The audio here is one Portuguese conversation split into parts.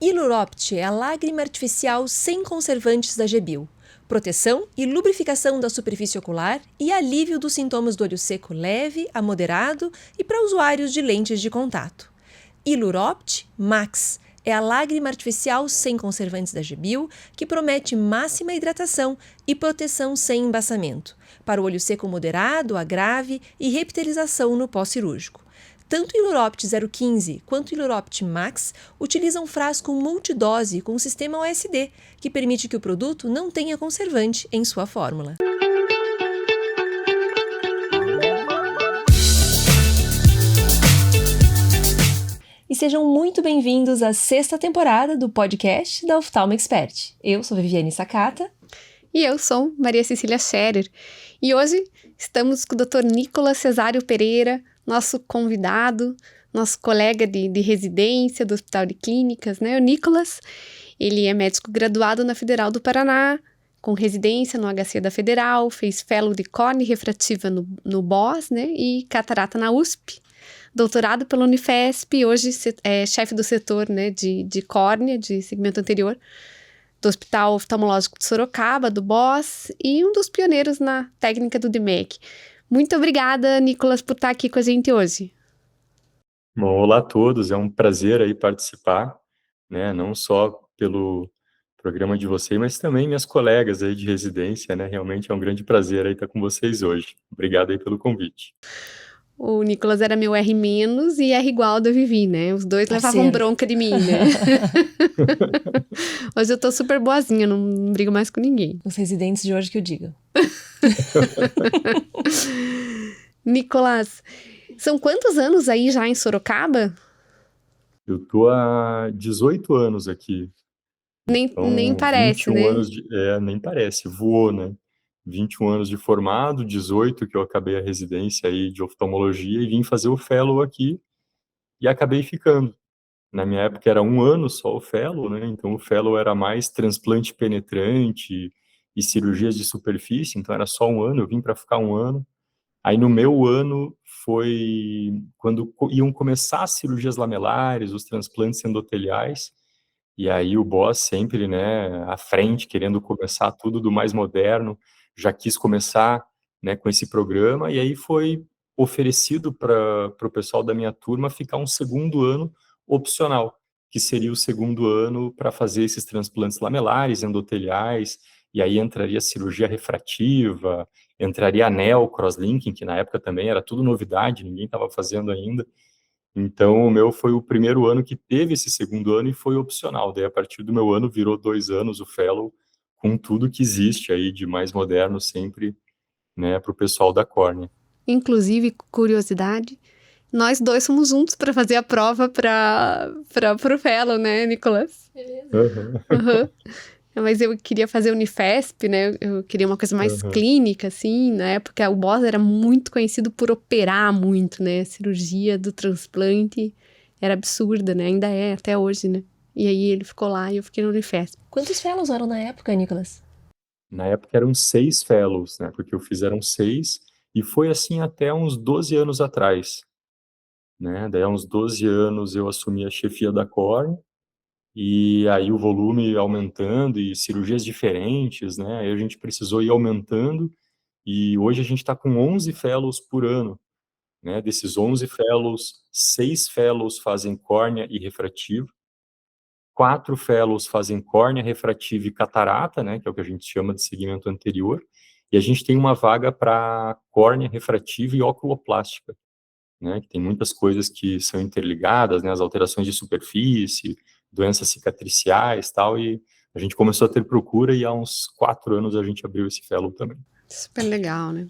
Hiluropt é a lágrima artificial sem conservantes da Gebio. Proteção e lubrificação da superfície ocular e alívio dos sintomas do olho seco leve a moderado e para usuários de lentes de contato. Hiluropt Max é a lágrima artificial sem conservantes da Gebio que promete máxima hidratação e proteção sem embaçamento, para o olho seco moderado a grave e repitelização no pós-cirúrgico. Tanto o Hiluropt 015 quanto o Hiluropt Max utilizam frasco multidose com sistema OSD, que permite que o produto não tenha conservante em sua fórmula. E sejam muito bem-vindos à 6ª temporada do podcast da Oftalmo Expert. Eu sou Viviane Sakata. E eu sou Maria Cecília Scherer. E hoje estamos com o Dr. Nicolas Cesário Pereira, nosso convidado, nosso colega de residência do Hospital de Clínicas, né? O Nicolas, ele é médico graduado na Federal do Paraná, com residência no HC da Federal, fez fellow de córnea refrativa no BOS, né? E catarata na USP. Doutorado pela Unifesp, hoje é chefe do setor, né, de córnea, de segmento anterior, do Hospital Oftalmológico de Sorocaba, do BOS, e um dos pioneiros na técnica do DMEC. Muito obrigada, Nicolas, por estar aqui com a gente hoje. Bom, olá a todos, é um prazer aí participar, né, não só pelo programa de vocês, mas também minhas colegas aí de residência, né, realmente é um grande prazer aí estar com vocês hoje. Obrigado aí pelo convite. O Nicolas era meu R- e R igual da Vivi, né? Os dois levavam bronca de mim, né? Hoje eu tô super boazinha, não brigo mais com ninguém. Os residentes de hoje que eu digo. Nicolas, são quantos anos aí já em Sorocaba? Eu tô há 18 anos aqui. Nem parece, 21 né? anos nem parece, voou, né? 21 anos de formado, 18 que eu acabei a residência aí de oftalmologia e vim fazer o fellow aqui e acabei ficando. Na minha época era 1 ano só o fellow, né? Então o fellow era mais transplante penetrante e cirurgias de superfície, então era só 1 ano, eu vim para ficar 1 ano. Aí no meu ano foi quando iam começar as cirurgias lamelares, os transplantes endoteliais, e aí o boss sempre, né, à frente, querendo começar tudo do mais moderno, já quis começar, né, com esse programa, e aí foi oferecido para o pessoal da minha turma ficar um 2º ano opcional, que seria o 2º ano para fazer esses transplantes lamelares, endoteliais, e aí entraria cirurgia refrativa, entraria anel, crosslinking, que na época também era tudo novidade, ninguém estava fazendo ainda. Então, o meu foi o primeiro ano que teve esse 2º ano e foi opcional. Daí, a partir do meu ano, virou 2 anos o fellow, com tudo que existe aí de mais moderno sempre, né, para o pessoal da córnea. Inclusive, curiosidade, nós dois fomos juntos para fazer a prova para o fellow, né, Nicolas? Beleza. Uhum. Mas eu queria fazer Unifesp, né? Eu queria uma coisa mais clínica, assim. Na época, o Boss era muito conhecido por operar muito, né? A cirurgia do transplante era absurda, né? Ainda é, até hoje, né? E aí ele ficou lá e eu fiquei no Unifesp. Quantos fellows eram na época, Nicolas? Na época eram 6 fellows, né? Porque eu fiz eram 6, e foi assim até uns 12 anos atrás, né? Daí, há uns 12 anos, eu assumi a chefia da córnea, e aí o volume aumentando e cirurgias diferentes, né? Aí a gente precisou ir aumentando, e hoje a gente está com 11 fellows por ano, né? Desses 11 fellows, 6 fellows fazem córnea e refrativo, 4 fellows fazem córnea, refrativa e catarata, né? Que é o que a gente chama de segmento anterior, e a gente tem uma vaga para córnea, refrativa e oculoplástica, né? Que tem muitas coisas que são interligadas, né? As alterações de superfície, doenças cicatriciais, tal, e a gente começou a ter procura e há uns 4 anos a gente abriu esse fellow também. Super legal, né?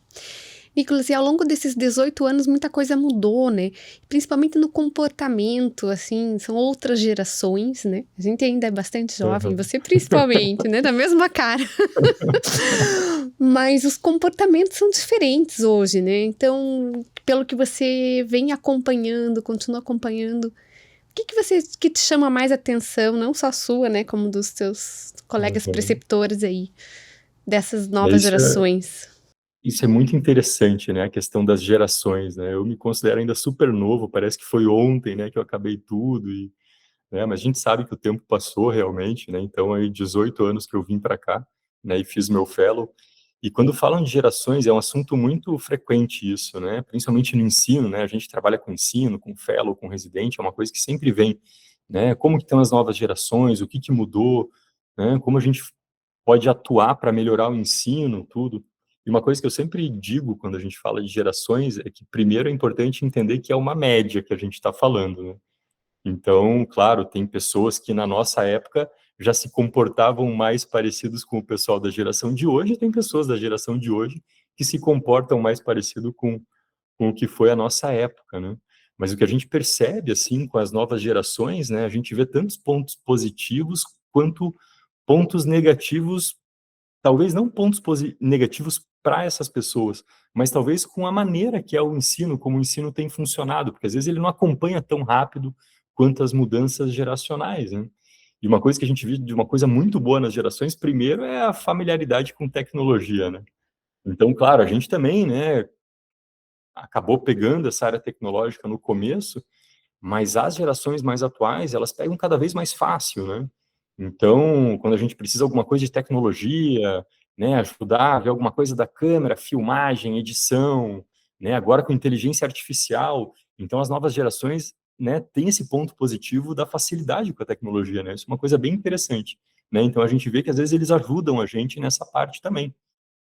Nicolas, e ao longo desses 18 anos muita coisa mudou, né? Principalmente no comportamento, assim, são outras gerações, né? A gente ainda é bastante jovem, você principalmente, né? Da mesma cara. Mas os comportamentos são diferentes hoje, né? Então, pelo que você vem acompanhando, continua acompanhando, o que te chama mais atenção, não só a sua, né? Como dos teus colegas preceptores aí, dessas novas gerações? Isso é muito interessante, né, a questão das gerações, né, eu me considero ainda super novo, parece que foi ontem, né, que eu acabei tudo, e né? Mas a gente sabe que o tempo passou realmente, né? Então, aí 18 anos que eu vim para cá, né? E fiz meu fellow. E quando falam de gerações, é um assunto muito frequente isso, né? Principalmente no ensino, né? A gente trabalha com ensino, com fellow, com residente, é uma coisa que sempre vem, né? Como que estão as novas gerações, o que que mudou, né? Como a gente pode atuar para melhorar o ensino, tudo. E uma coisa que eu sempre digo quando a gente fala de gerações é que primeiro é importante entender que é uma média que a gente está falando, né? Então, claro, tem pessoas que na nossa época já se comportavam mais parecidos com o pessoal da geração de hoje, e tem pessoas da geração de hoje que se comportam mais parecido com o que foi a nossa época, né? Mas o que a gente percebe, assim, com as novas gerações, né, a gente vê tantos pontos positivos quanto pontos negativos, talvez não pontos negativos para essas pessoas, mas talvez com a maneira que é o ensino, como o ensino tem funcionado, porque às vezes ele não acompanha tão rápido quanto as mudanças geracionais, né? E uma coisa que a gente viu de uma coisa muito boa nas gerações, primeiro é a familiaridade com tecnologia, né? Então, claro, a gente também, né, acabou pegando essa área tecnológica no começo, mas as gerações mais atuais, elas pegam cada vez mais fácil, né? Então, quando a gente precisa de alguma coisa de tecnologia, né, ajudar a ver alguma coisa da câmera, filmagem, edição, né, agora com inteligência artificial, então as novas gerações, né, têm esse ponto positivo da facilidade com a tecnologia, né? Isso é uma coisa bem interessante, né? Então a gente vê que às vezes eles ajudam a gente nessa parte também,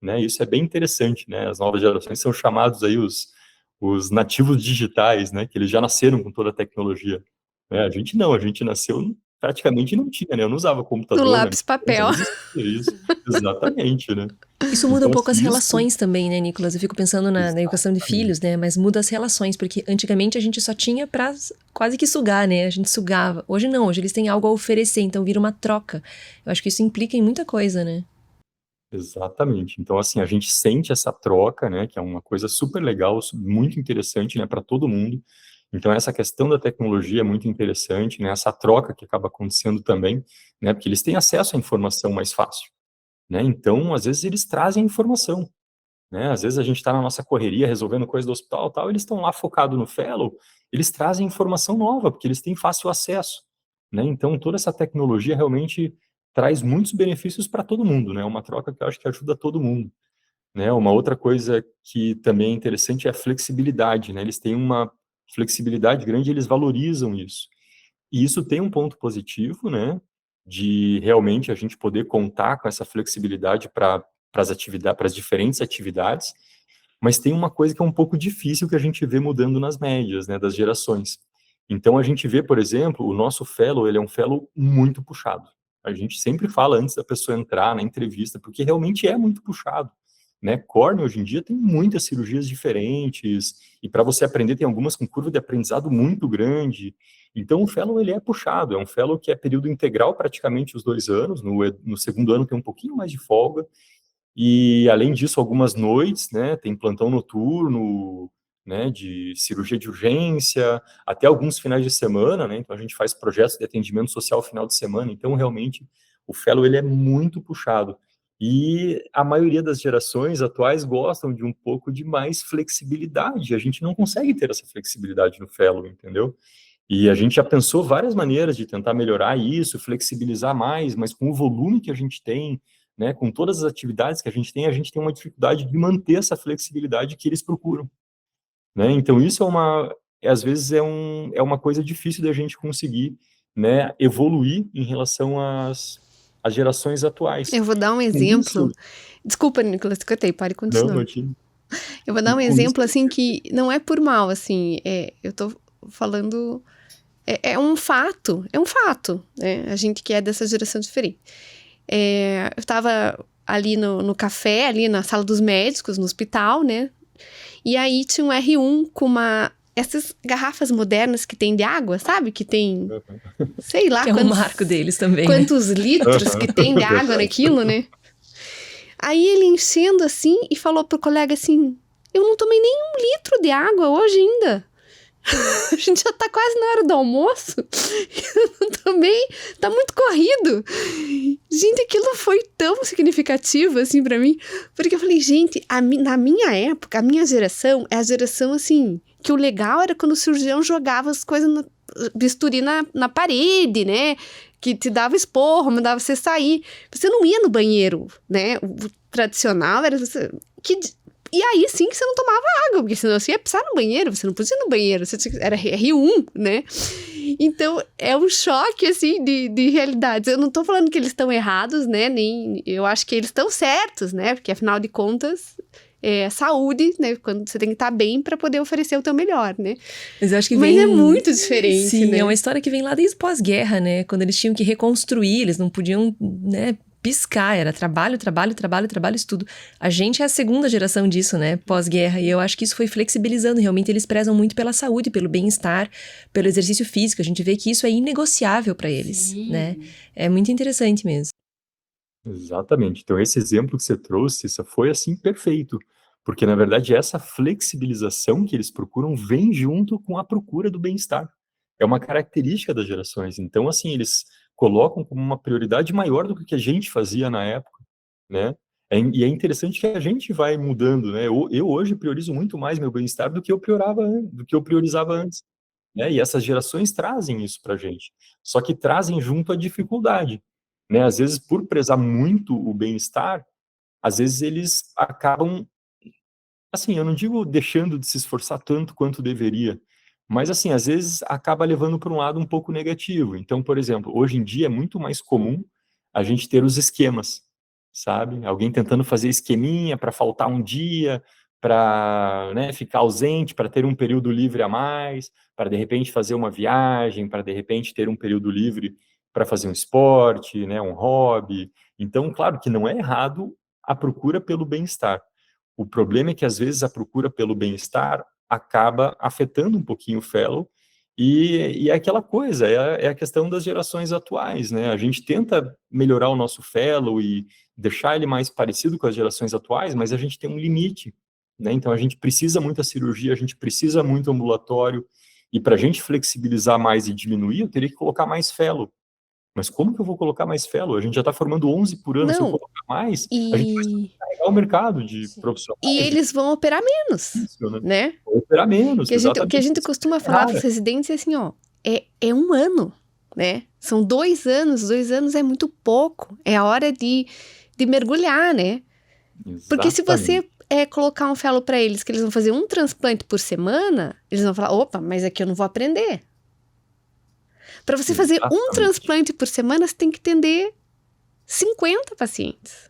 né? Isso é bem interessante, né? As novas gerações são chamados aí os nativos digitais, né? Que eles já nasceram com toda a tecnologia. Né? A gente não, a gente nasceu praticamente não tinha, né? Eu não usava No computador na minha lápis infância, papel. não existia isso. Exatamente, né? Isso muda um Então, pouco as assim, isso... relações também, né, Nicolas? Eu fico pensando na educação de filhos, né? Mas muda as relações, porque antigamente a gente só tinha pra quase que sugar, né? A gente sugava. Hoje não, hoje eles têm algo a oferecer, então vira uma troca. Eu acho que isso implica em muita coisa, né? Exatamente. Então, assim, a gente sente essa troca, né, que é uma coisa super legal, muito interessante, né, para todo mundo. Então, essa questão da tecnologia é muito interessante, né, essa troca que acaba acontecendo também, né, porque eles têm acesso à informação mais fácil, né, então, às vezes, eles trazem informação, né, às vezes a gente está na nossa correria resolvendo coisa do hospital tal, eles estão lá focados no fellow, eles trazem informação nova, porque eles têm fácil acesso, né, então toda essa tecnologia realmente traz muitos benefícios para todo mundo, né, uma troca que eu acho que ajuda todo mundo, né, uma outra coisa que também é interessante é a flexibilidade, né, eles têm uma flexibilidade grande, eles valorizam isso, e isso tem um ponto positivo, né, de realmente a gente poder contar com essa flexibilidade para as atividades, para as diferentes atividades, mas tem uma coisa que é um pouco difícil que a gente vê mudando nas médias, né, das gerações. Então a gente vê, por exemplo, o nosso fellow, ele é um fellow muito puxado. A gente sempre fala antes da pessoa entrar na entrevista, porque realmente é muito puxado, né? Córnea hoje em dia tem muitas cirurgias diferentes, e para você aprender tem algumas com curva de aprendizado muito grande. Então o fellow ele é puxado, é um fellow que é período integral praticamente os 2 anos, no segundo ano tem um pouquinho mais de folga, e, além disso, algumas noites, né, tem plantão noturno, né, de cirurgia de urgência, até alguns finais de semana, né, então a gente faz projetos de atendimento social final de semana, então, realmente, o fellow, ele é muito puxado. E a maioria das gerações atuais gostam de um pouco de mais flexibilidade, a gente não consegue ter essa flexibilidade no fellow, entendeu? E a gente já pensou várias maneiras de tentar melhorar isso, flexibilizar mais, mas com o volume que a gente tem, né, com todas as atividades que a gente tem uma dificuldade de manter essa flexibilidade que eles procuram, né? Então isso às vezes é uma coisa difícil da gente conseguir, né, evoluir em relação às gerações atuais. Eu vou dar um Com isso, exemplo. Desculpa, Nicolas, te cortei, pode não, continuar. não tinha. Eu vou dar um Com isso, exemplo, assim, que não é por mal, assim, eu tô falando... É um fato, né? A gente que é dessa geração diferente. Eu tava ali no café, ali na sala dos médicos, no hospital, né? E aí tinha um R1 com essas garrafas modernas que tem de água, sabe? Que tem, sei lá, Que é um marco deles também, né? quantos litros que tem de água naquilo, né? Aí ele enchendo assim e falou pro colega assim: eu não tomei nem 1 litro de água hoje ainda. A gente já tá quase na hora do almoço. Eu também tá muito corrido. Gente, aquilo foi tão significativo assim pra mim, porque eu falei, gente, na minha época, a minha geração é a geração assim, que o legal era quando o cirurgião jogava as coisas bisturi na parede, né? Que te dava esporro, mandava você sair. Você não ia no banheiro, né? O tradicional era você... E aí sim que você não tomava água, porque senão você ia precisar no banheiro, você não podia ir no banheiro, era R1, né? Então, é um choque, assim, de realidades. Eu não tô falando que eles estão errados, né? Nem, eu acho que eles estão certos, né? Porque, afinal de contas, é saúde, né? Quando você tem que estar bem para poder oferecer o teu melhor, né? Mas eu acho que Mas é muito diferente, sim, né? é uma história que vem lá desde pós-guerra, né? Quando eles tinham que reconstruir, eles não podiam, né, piscar, era trabalho, trabalho, trabalho, trabalho, estudo. A gente é a segunda geração disso, né, pós-guerra, e eu acho que isso foi flexibilizando, realmente eles prezam muito pela saúde, pelo bem-estar, pelo exercício físico, a gente vê que isso é inegociável para eles, Sim. né, é muito interessante mesmo. Exatamente. Então, esse exemplo que você trouxe, isso foi, assim, perfeito, porque, na verdade, essa flexibilização que eles procuram vem junto com a procura do bem-estar. É uma característica das gerações. Então, assim, eles colocam como uma prioridade maior do que a gente fazia na época, né? E é interessante que a gente vai mudando, né? Eu hoje priorizo muito mais meu bem-estar do que eu priorizava antes, né? E essas gerações trazem isso pra gente. Só que trazem junto a dificuldade, né? Às vezes, por prezar muito o bem-estar, às vezes eles acabam, assim, eu não digo deixando de se esforçar tanto quanto deveria, mas, assim, às vezes acaba levando para um lado um pouco negativo. Então, por exemplo, hoje em dia é muito mais comum a gente ter os esquemas, sabe? Alguém tentando fazer esqueminha para faltar um dia, para, né, ficar ausente, para ter um período livre a mais, para de repente fazer uma viagem, para de repente ter um período livre para fazer um esporte, né, um hobby. Então, claro que não é errado a procura pelo bem-estar. O problema é que, às vezes, a procura pelo bem-estar acaba afetando um pouquinho o fellow, e é aquela coisa, é a questão das gerações atuais, né? A gente tenta melhorar o nosso fellow e deixar ele mais parecido com as gerações atuais, mas a gente tem um limite, né? Então, a gente precisa muita cirurgia, a gente precisa muito ambulatório, e para a gente flexibilizar mais e diminuir, eu teria que colocar mais fellow. Mas como que eu vou colocar mais fellow? A gente já está formando 11 por ano. Se eu Não, colocar mais, a gente vai e... pegar o mercado de Sim. E profissionais de eles vão operar menos, isso, né? né? Operar menos, O que a exatamente. gente costuma falar para os residentes é assim, ó, é um ano, né? São 2 anos é muito pouco, é a hora de mergulhar, né? Porque se Exatamente. você colocar um fellow para eles, que eles vão fazer um transplante por semana, eles vão falar, opa, mas aqui eu não vou aprender. Para você fazer um Exatamente. transplante por semana, você tem que atender 50 pacientes,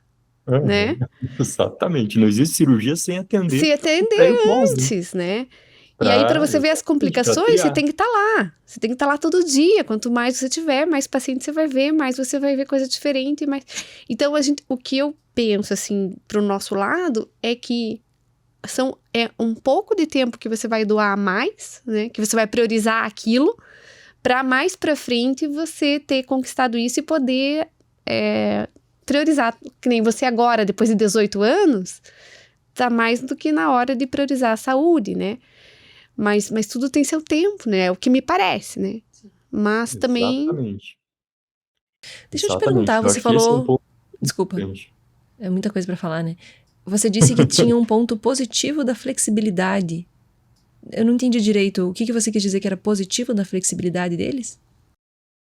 né? Exatamente. Não existe cirurgia sem atender Se o atender pré e o pós, né? antes, né? E aí, para você ver as Exatamente, pra complicações, você triar. tem que estar lá. Você tem que estar lá todo dia. Quanto mais você tiver, mais paciente você vai ver, mais você vai ver coisa diferente. Mais... Então, o que eu penso, assim, pro nosso lado, é que é um pouco de tempo que você vai doar a mais, né? Que você vai priorizar aquilo, para mais para frente você ter conquistado isso e poder priorizar. Que nem você agora, depois de 18 anos, tá mais do que na hora de priorizar a saúde, né? Mas tudo tem seu tempo, né? É o que me parece, né? Mas também... Exatamente. Deixa eu te Exatamente. perguntar, Eu você acho que esse é um falou... ponto Desculpa, importante. é muita coisa para falar, né? Você disse que tinha um ponto positivo da flexibilidade. Eu não entendi direito. O que você quis dizer que era positivo da flexibilidade deles?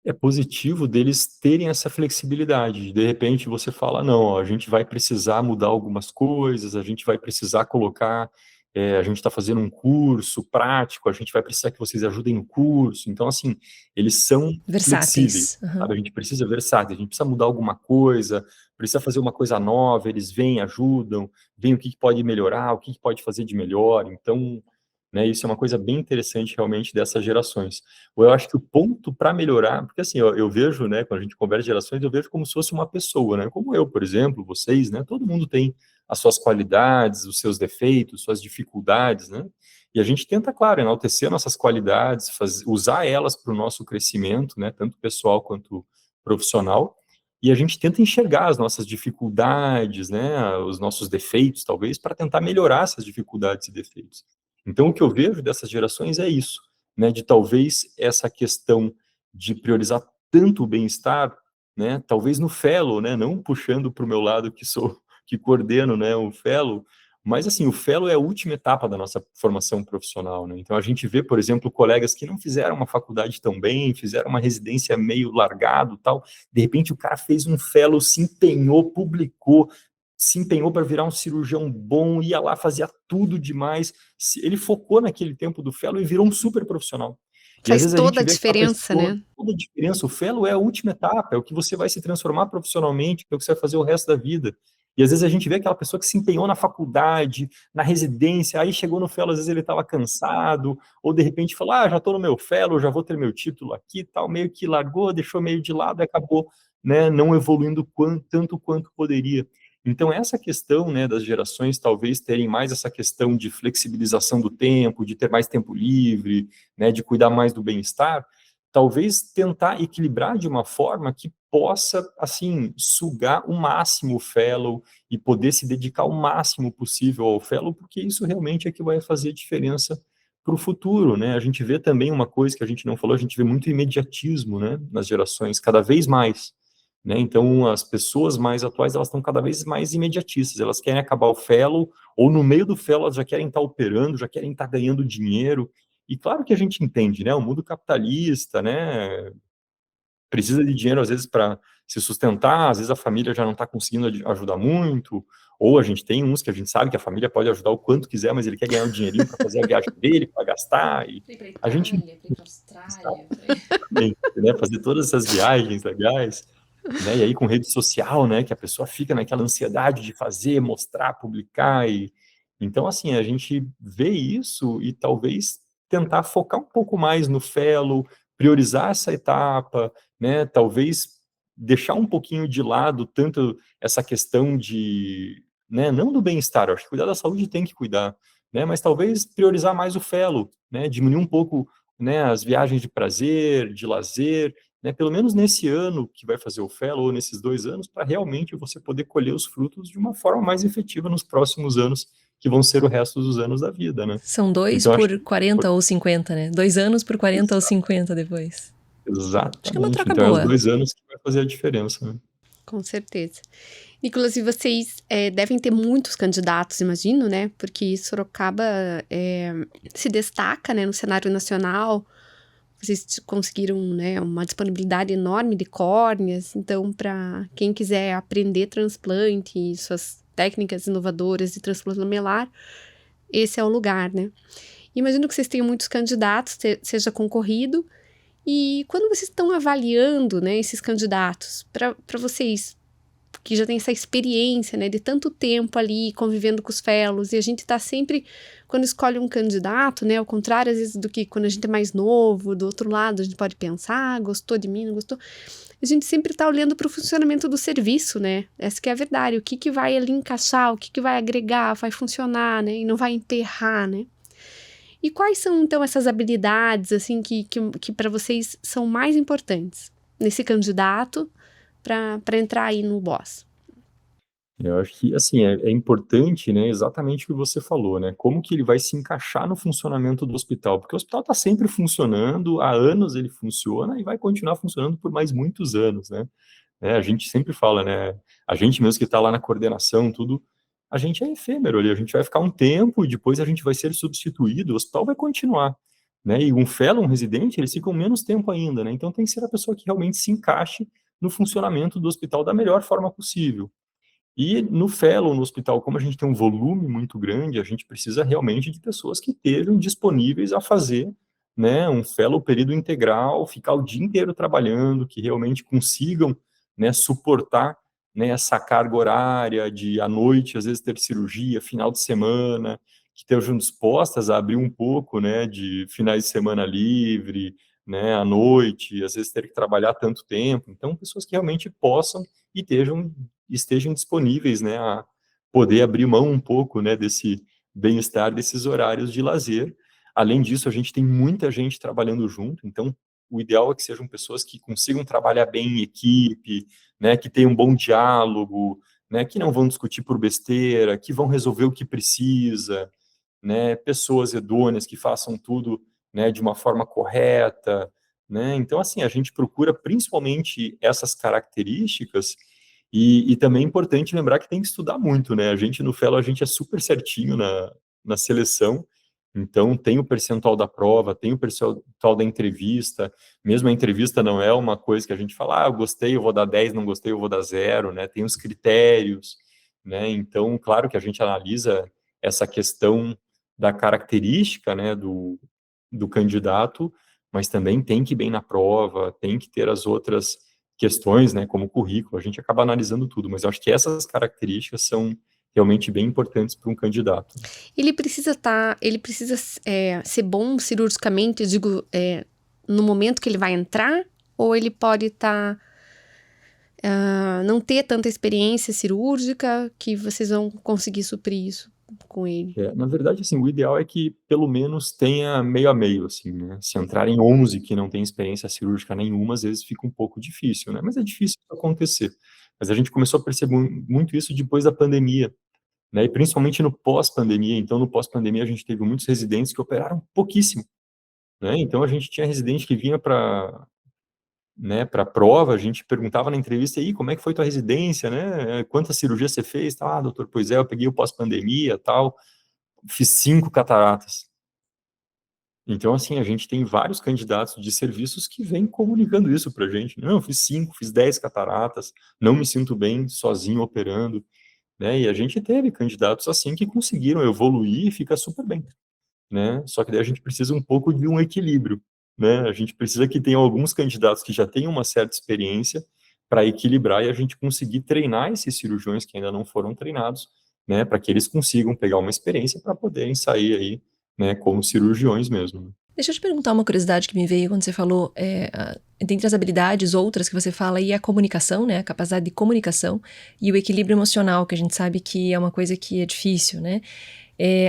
É positivo deles terem essa flexibilidade. De repente você fala, não, ó, a gente vai precisar mudar algumas coisas, a gente vai precisar colocar, a gente está fazendo um curso prático, a gente vai precisar que vocês ajudem no curso. Então, assim, eles são flexíveis, Versáteis. Uhum. sabe? A gente precisa versátil, a gente precisa mudar alguma coisa, precisa fazer uma coisa nova, eles vêm, ajudam, veem o que pode melhorar, o que pode fazer de melhor. Então, né, isso é uma coisa bem interessante realmente dessas gerações. Eu acho que o ponto para melhorar, porque assim, eu vejo, né, quando a gente conversa de gerações, eu vejo como se fosse uma pessoa, né, como eu, por exemplo, vocês, né, todo mundo tem as suas qualidades, os seus defeitos, suas dificuldades, né, e a gente tenta, claro, enaltecer nossas qualidades, usar elas para o nosso crescimento, né, tanto pessoal quanto profissional, e a gente tenta enxergar as nossas dificuldades, né, os nossos defeitos, talvez, para tentar melhorar essas dificuldades e defeitos. Então, o que eu vejo dessas gerações é isso, né, de talvez essa questão de priorizar tanto o bem-estar, né, talvez no fellow, né, não puxando para o meu lado que coordeno, né, o fellow, Mas, assim, o fellow é a última etapa da nossa formação profissional, né? Então, a gente vê, por exemplo, colegas que não fizeram uma faculdade tão bem, fizeram uma residência meio largado, tal. De repente, o cara fez um fellow, se empenhou, publicou, se empenhou para virar um cirurgião bom, ia lá, fazia tudo demais. Ele focou naquele tempo do fellow e virou um super profissional. E às Faz vezes a toda gente a vê aquela diferença, pessoa, né? toda a diferença. O fellow é a última etapa, é o que você vai se transformar profissionalmente, é o que você vai fazer o resto da vida. E às vezes a gente vê aquela pessoa que se empenhou na faculdade, na residência, aí chegou no fellow, às vezes ele estava cansado, ou de repente falou, já estou no meu fellow, já vou ter meu título aqui, tal, meio que largou, deixou meio de lado e acabou, né, não evoluindo tanto quanto poderia. Então, essa questão, né, das gerações talvez terem mais essa questão de flexibilização do tempo, de ter mais tempo livre, né, de cuidar mais do bem-estar, talvez tentar equilibrar de uma forma que possa, assim, sugar o máximo o fellow e poder se dedicar o máximo possível ao fellow, porque isso realmente é que vai fazer diferença para o futuro, né? A gente vê também uma coisa que a gente não falou, a gente vê muito imediatismo, né, nas gerações, cada vez mais, né? Então, as pessoas mais atuais, elas estão cada vez mais imediatistas, elas querem acabar o fellow, ou no meio do fellow elas já querem estar operando, já querem estar ganhando dinheiro, e claro que a gente entende, né, o mundo capitalista, né, precisa de dinheiro às vezes para se sustentar, às vezes a família já não está conseguindo ajudar muito, ou a gente tem uns que a gente sabe que a família pode ajudar o quanto quiser, mas ele quer ganhar o dinheirinho para fazer a viagem dele, para gastar, e Pra ir pra a gente Itália, pra ir pra Austrália. exatamente, né, fazer todas essas viagens legais, né, e aí com rede social, né, que a pessoa fica naquela ansiedade de fazer, mostrar, publicar, e então, assim, a gente vê isso e talvez tentar focar um pouco mais no fellow, priorizar essa etapa, né, talvez deixar um pouquinho de lado tanto essa questão de, né, não do bem-estar, eu acho que cuidar da saúde tem que cuidar, né, mas talvez priorizar mais o fellow, né, diminuir um pouco, né, as viagens de prazer, de lazer, né, pelo menos nesse ano que vai fazer o fellow, ou nesses 2 anos, para realmente você poder colher os frutos de uma forma mais efetiva nos próximos anos, que vão ser o resto dos anos da vida, né? São dois Então, acho por que 40 ou 50, né? 2 anos por 40 ou 50 depois. Acho que é uma exatamente. troca Então, é os boa. 2 anos que vai fazer a diferença, né? Com certeza. Nicolas, e vocês devem ter muitos candidatos, imagino, né? Porque Sorocaba se destaca, né, no cenário nacional. Vocês conseguiram, né, uma disponibilidade enorme de córneas. Então, para quem quiser aprender transplante e suas técnicas inovadoras de transplante lamelar, esse é o lugar, né? Imagino que vocês tenham muitos candidatos, seja concorrido. E quando vocês estão avaliando, né, esses candidatos, para vocês que já tem essa experiência, né, de tanto tempo ali convivendo com os fellows, e a gente tá sempre, quando escolhe um candidato, né, ao contrário às vezes do que quando a gente é mais novo, do outro lado a gente pode pensar, gostou de mim, não gostou, a gente sempre tá olhando para o funcionamento do serviço, né, essa que é a verdade, o que que vai ali encaixar, o que que vai agregar, vai funcionar, né, e não vai emperrar, né. E quais são, então, essas habilidades, assim, que para vocês são mais importantes nesse candidato para entrar aí no boss? Eu acho que, assim, é importante, né, exatamente o que você falou, né, como que ele vai se encaixar no funcionamento do hospital, porque o hospital está sempre funcionando, há anos ele funciona e vai continuar funcionando por mais muitos anos, né. A gente sempre fala, né, a gente mesmo que está lá na coordenação, tudo, a gente é efêmero ali, a gente vai ficar um tempo e depois a gente vai ser substituído, o hospital vai continuar, né, e um fellow, um residente, eles ficam menos tempo ainda, né, então tem que ser a pessoa que realmente se encaixe no funcionamento do hospital da melhor forma possível. E no fellow, no hospital, como a gente tem um volume muito grande, a gente precisa realmente de pessoas que estejam disponíveis a fazer, né, um fellow período integral, ficar o dia inteiro trabalhando, que realmente consigam, né, suportar, né, essa carga horária de à noite, às vezes ter cirurgia, final de semana, que estejam dispostas a abrir um pouco, né, de finais de semana livre, né, à noite, às vezes ter que trabalhar tanto tempo. Então, pessoas que realmente possam e estejam disponíveis, né, a poder abrir mão um pouco, né, desse bem-estar, desses horários de lazer. Além disso, a gente tem muita gente trabalhando junto, então o ideal é que sejam pessoas que consigam trabalhar bem em equipe, né, que tenham um bom diálogo, né, que não vão discutir por besteira, que vão resolver o que precisa, né, pessoas idôneas que façam tudo, né, de uma forma correta, né. Então, assim, a gente procura principalmente essas características E também é importante lembrar que tem que estudar muito, né? A gente no Fellow, a gente é super certinho na seleção, então tem o percentual da prova, tem o percentual da entrevista, mesmo a entrevista não é uma coisa que a gente fala, eu gostei, eu vou dar 10, não gostei, eu vou dar 0, né? Tem os critérios, né? Então, claro que a gente analisa essa questão da característica, né, do candidato, mas também tem que ir bem na prova, tem que ter as outras questões, né, como o currículo, a gente acaba analisando tudo, mas eu acho que essas características são realmente bem importantes para um candidato. Ele precisa ser bom cirurgicamente, eu digo, no momento que ele vai entrar, ou ele pode não ter tanta experiência cirúrgica que vocês vão conseguir suprir isso com ele? Na verdade, assim, o ideal é que pelo menos tenha meio a meio, assim, né? Se entrarem 11 que não têm experiência cirúrgica nenhuma, às vezes fica um pouco difícil, né? Mas é difícil isso acontecer. Mas a gente começou a perceber muito isso depois da pandemia, né? E principalmente no pós-pandemia. Então, no pós-pandemia, a gente teve muitos residentes que operaram pouquíssimo, né? Então, a gente tinha residente que vinha para a prova, a gente perguntava na entrevista aí, como é que foi tua residência, né? Quantas cirurgias você fez? Ah, doutor, pois é, eu peguei o pós-pandemia, tal, fiz 5 cataratas. Então, assim, a gente tem vários candidatos de serviços que vêm comunicando isso pra gente. Não, eu fiz 5, fiz 10 cataratas, não me sinto bem sozinho operando, né? E a gente teve candidatos assim que conseguiram evoluir e ficar super bem, né? Só que daí a gente precisa um pouco de um equilíbrio, né? A gente precisa que tenha alguns candidatos que já tenham uma certa experiência para equilibrar e a gente conseguir treinar esses cirurgiões que ainda não foram treinados, né? Para que eles consigam pegar uma experiência para poderem sair aí, né? Como cirurgiões mesmo. Deixa eu te perguntar uma curiosidade que me veio quando você falou, dentre as habilidades outras que você fala aí, a comunicação, né, a capacidade de comunicação e o equilíbrio emocional, que a gente sabe que é uma coisa que é difícil, né?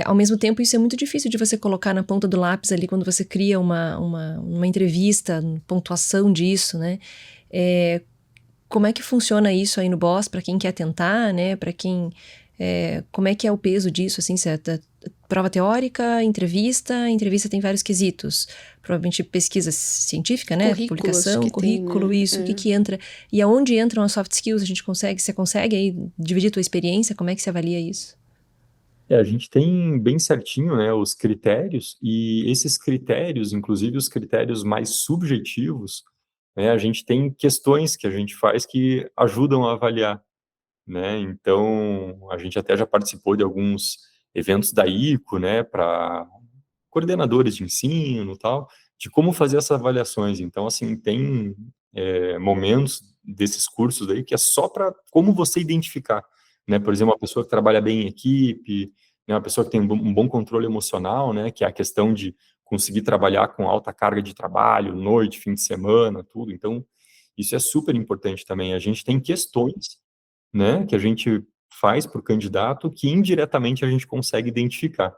Ao mesmo tempo, isso é muito difícil de você colocar na ponta do lápis ali quando você cria uma entrevista, pontuação disso, né? Como é que funciona isso aí no Boss para quem quer tentar, né? Para quem... como é que é o peso disso, assim, certo? Prova teórica, entrevista tem vários quesitos. Provavelmente pesquisa científica, né? Currículo, Publicação, acho que currículo, tem, né? isso, o que entra. E aonde entram as soft skills, você consegue aí dividir tua experiência? Como é que você avalia isso? A gente tem bem certinho, né, os critérios, e esses critérios, inclusive os critérios mais subjetivos, né, a gente tem questões que a gente faz que ajudam a avaliar, né? Então, a gente até já participou de alguns eventos da ICO, né, para coordenadores de ensino e tal, de como fazer essas avaliações. Então, assim, tem momentos desses cursos aí que é só para como você identificar, né? Por exemplo, uma pessoa que trabalha bem em equipe, né, uma pessoa que tem um bom controle emocional, né, que é a questão de conseguir trabalhar com alta carga de trabalho, noite, fim de semana, tudo. Então, isso é super importante também. A gente tem questões, né, que a gente faz para o candidato que indiretamente a gente consegue identificar.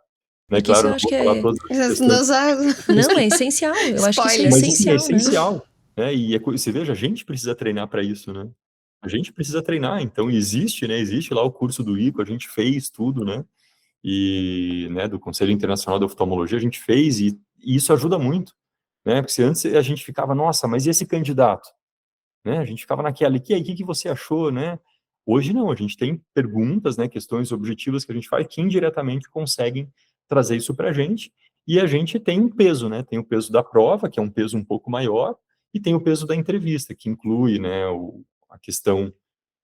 Né, Porque isso claro, eu não acho vou que falar é... todas as questões, Não, é essencial. Eu acho que isso é Spoiler. mas assim, é essencial, né? essencial, né, e você veja, a gente precisa treinar para isso, né? A gente precisa treinar, então existe, né, existe lá o curso do ICO, a gente fez tudo, né, e, né, do Conselho Internacional de Oftalmologia, a gente fez, e isso ajuda muito, né, porque se antes a gente ficava, nossa, mas e esse candidato? Né, a gente ficava naquela, e aí, o que você achou, né? Hoje não, a gente tem perguntas, né, questões objetivas que a gente faz que indiretamente conseguem trazer isso para a gente, e a gente tem um peso, né, tem o peso da prova, que é um peso um pouco maior, e tem o peso da entrevista, que inclui, né, a questão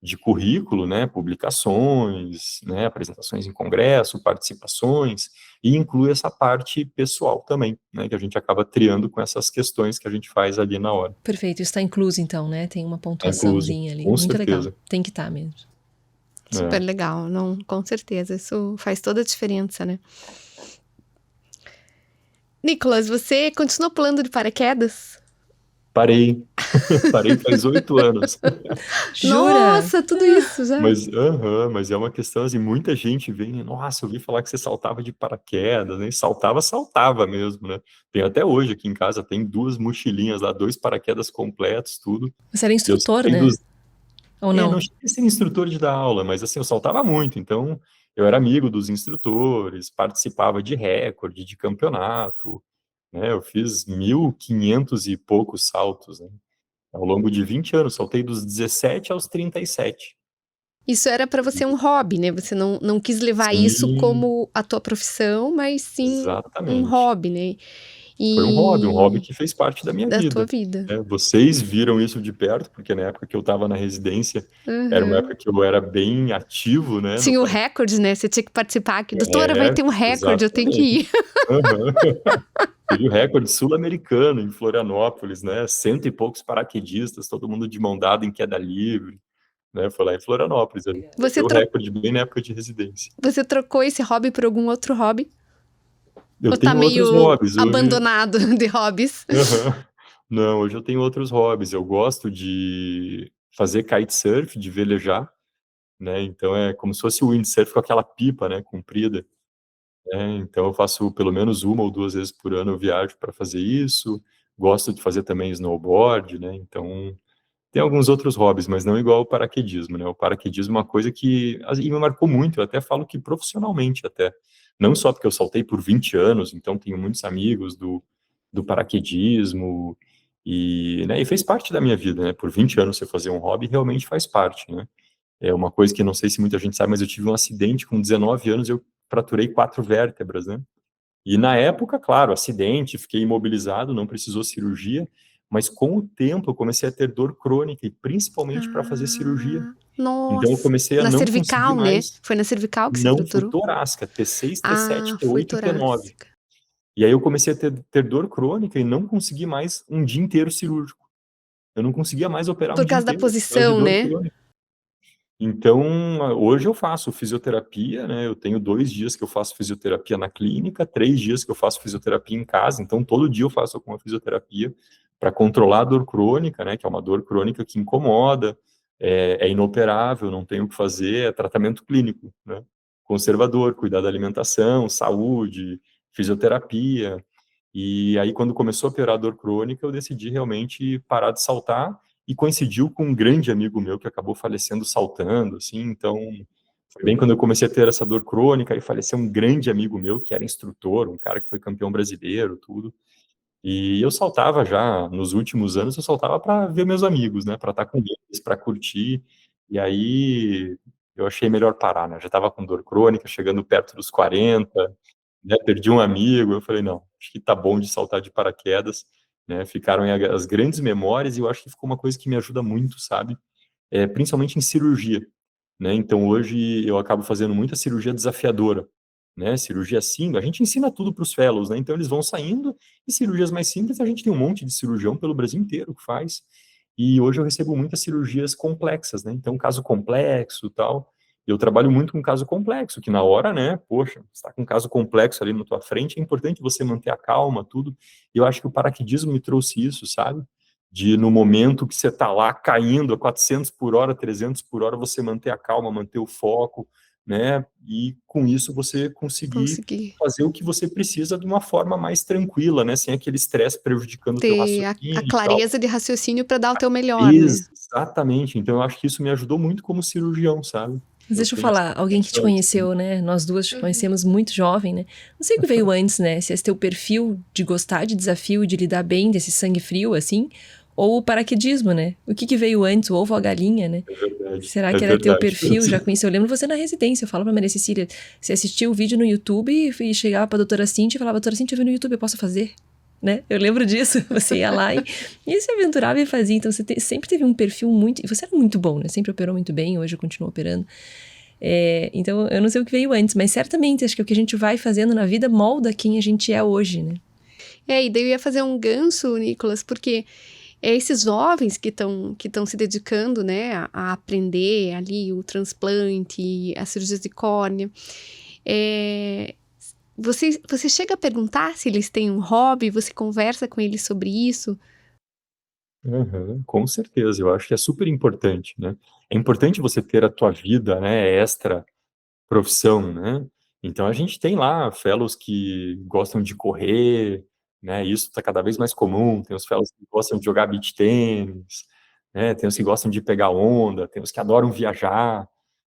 de currículo, né, publicações, né, apresentações em congresso, participações, e inclui essa parte pessoal também, né, que a gente acaba triando com essas questões que a gente faz ali na hora. Perfeito, isso está incluso então, né? Tem uma É incluso, pontuaçãozinha ali. com Muito legal. certeza. Tem que estar mesmo. Super legal, não, com certeza, isso faz toda a diferença, né? Nicolas, você continuou pulando de paraquedas? Parei. Parei faz 8 anos. Jura? Nossa, tudo isso já. Mas é uma questão assim, muita gente vem, nossa, eu ouvi falar que você saltava de paraquedas, né? Saltava mesmo, né? Tem até hoje aqui em casa, tem 2 mochilinhas lá, 2 paraquedas completos, tudo. Você era Eu instrutor, saltei né? Ou não? não cheguei a ser instrutor de dar aula, mas assim, eu saltava muito, então eu era amigo dos instrutores, participava de recorde, de campeonato, né? Eu fiz 1.500 e poucos saltos, né? Ao longo de 20 anos, saltei dos 17 aos 37. Isso era para você um hobby, né? Você não quis levar isso Sim, como a tua profissão, mas sim um exatamente. hobby, né? Foi um hobby E que fez parte da minha da tua vida, vida. né. Vocês viram isso de perto, porque na época que eu estava na residência, era uma Aham. época que eu era bem ativo, né, no Tinha o para recorde, né? Você tinha que participar. Que, doutora, vai é, ter um recorde, eu tenho que exatamente. ir. Aham. Teve o recorde sul-americano em Florianópolis, né, cento e poucos paraquedistas, todo mundo de mão dada em queda livre, né, foi lá em Florianópolis, eu Você, bati o tro recorde bem na época de residência. você trocou esse hobby por algum outro hobby? Eu Ou tá tenho outros meio hobbies, hoje abandonado de hobbies? aham. Não, hoje eu tenho outros hobbies, eu gosto de fazer kitesurf, de velejar, né, então é como se fosse o windsurf com aquela pipa, né, comprida, né, então eu faço pelo menos uma ou 2 vezes por ano eu viajo para fazer isso, gosto de fazer também snowboard, né, então tem alguns outros hobbies, mas não igual o paraquedismo, né, o paraquedismo é uma coisa que assim, me marcou muito, eu até falo que profissionalmente até, não só porque eu saltei por 20 anos, então tenho muitos amigos do paraquedismo, e, né, e fez parte da minha vida, né, por 20 anos você fazer um hobby realmente faz parte, né. É uma coisa que não sei se muita gente sabe, mas eu tive um acidente com 19 anos, eu fraturei 4 vértebras, né. E na época, claro, acidente, fiquei imobilizado, não precisou cirurgia, mas com o tempo eu comecei a ter dor crônica e principalmente para fazer cirurgia. Ah, Então eu nossa. comecei a Na não conseguir cervical, né? mais, Foi na cervical que se não, foi fraturou? torácica, T6, T7, Ah, foi T8 e T9. torácica. E aí eu comecei a ter dor crônica e não consegui mais um dia inteiro cirúrgico. Eu não conseguia mais operar um Por dia causa da inteiro por causa de posição, dor né? crônica. Então, hoje eu faço fisioterapia, né, eu tenho 2 dias que eu faço fisioterapia na clínica, 3 dias que eu faço fisioterapia em casa, então todo dia eu faço alguma fisioterapia para controlar a dor crônica, né, que é uma dor crônica que incomoda, é inoperável, não tenho o que fazer, é tratamento clínico, né, conservador, cuidar da alimentação, saúde, fisioterapia. E aí quando começou a piorar a dor crônica, eu decidi realmente parar de saltar, e coincidiu com um grande amigo meu que acabou falecendo saltando, assim, então foi bem quando eu comecei a ter essa dor crônica, e faleceu um grande amigo meu que era instrutor, um cara que foi campeão brasileiro, tudo. E eu saltava já, nos últimos anos eu saltava para ver meus amigos, né, para estar com eles, para curtir. E aí eu achei melhor parar, né, já estava com dor crônica, chegando perto dos 40, né, perdi um amigo, eu falei: "Não, acho que tá bom de saltar de paraquedas", né, ficaram aí as grandes memórias, e eu acho que ficou uma coisa que me ajuda muito, sabe, principalmente em cirurgia, né, então hoje eu acabo fazendo muita cirurgia desafiadora, né, cirurgia sim, a gente ensina tudo para os fellows, né, então eles vão saindo, e cirurgias mais simples a gente tem um monte de cirurgião pelo Brasil inteiro que faz, e hoje eu recebo muitas cirurgias complexas, né, então caso complexo, tal, eu trabalho muito com caso complexo, que na hora, né, poxa, você tá com um caso complexo ali na tua frente, é importante você manter a calma, tudo, e eu acho que o paraquedismo me trouxe isso, sabe, de no momento que você tá lá caindo a 400 por hora, 300 por hora, você manter a calma, manter o foco, né, e com isso você conseguir Consegui fazer o que você precisa de uma forma mais tranquila, né, sem aquele estresse prejudicando o teu ter a raciocínio e tal. clareza de raciocínio para dar o teu melhor, né? Exatamente, então eu acho que isso me ajudou muito como cirurgião, sabe. Mas Eu deixa eu tenho essa falar, alguém que te conexão, assim. conheceu, né? Nós duas te conhecemos muito jovem, né? Não sei o que veio antes, né? Se esse teu perfil de gostar de desafio e de lidar bem desse sangue frio, assim, ou o paraquedismo, né? O que veio antes, o ovo ou a galinha, né? É verdade, Será é que era teu verdade. perfil? Já conheci, eu lembro você na residência, eu falava pra Maria Cecília, você assistia o vídeo no YouTube e chegava pra doutora Cíntia e falava, doutora Cíntia, eu vi no YouTube, eu posso fazer? Né? Eu lembro disso, você ia lá e se aventurava e fazia, então você sempre teve um perfil muito, e você era muito bom, né? Sempre operou muito bem, hoje continua operando. Então, eu não sei o que veio antes, mas certamente acho que o que a gente vai fazendo na vida molda quem a gente é hoje, né? E daí eu ia fazer um gancho, Nicolas, porque esses jovens que estão se dedicando, né, a aprender ali o transplante, as cirurgias de córnea, você chega a perguntar se eles têm um hobby, você conversa com eles sobre isso? Aham, com certeza, eu acho que é super importante, né. É importante você ter a tua vida, né, extra profissão, né. Então a gente tem lá fellows que gostam de correr, né, isso está cada vez mais comum, tem os fellows que gostam de jogar beach tênis, né, tem os que gostam de pegar onda, tem os que adoram viajar,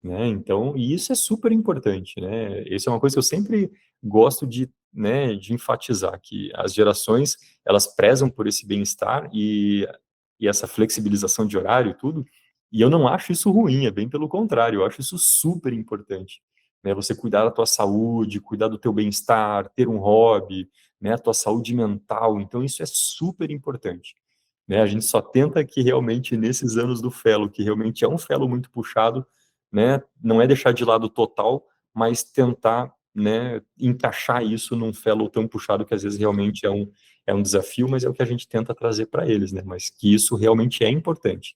né, então e isso é super importante, né, isso é uma coisa que eu sempre gosto de, né, de enfatizar, que as gerações, elas prezam por esse bem-estar e essa flexibilização de horário e tudo, E eu não acho isso ruim, é bem pelo contrário, eu acho isso super importante, né? Você cuidar da tua saúde, cuidar do teu bem-estar, ter um hobby, né? A tua saúde mental, então isso é super importante, né? A gente só tenta que realmente nesses anos do fellow, que realmente é um fellow muito puxado, né? Não é deixar de lado total, mas tentar, né, encaixar isso num fellow tão puxado que às vezes realmente é um desafio, mas é o que a gente tenta trazer para eles, né? Mas que isso realmente é importante,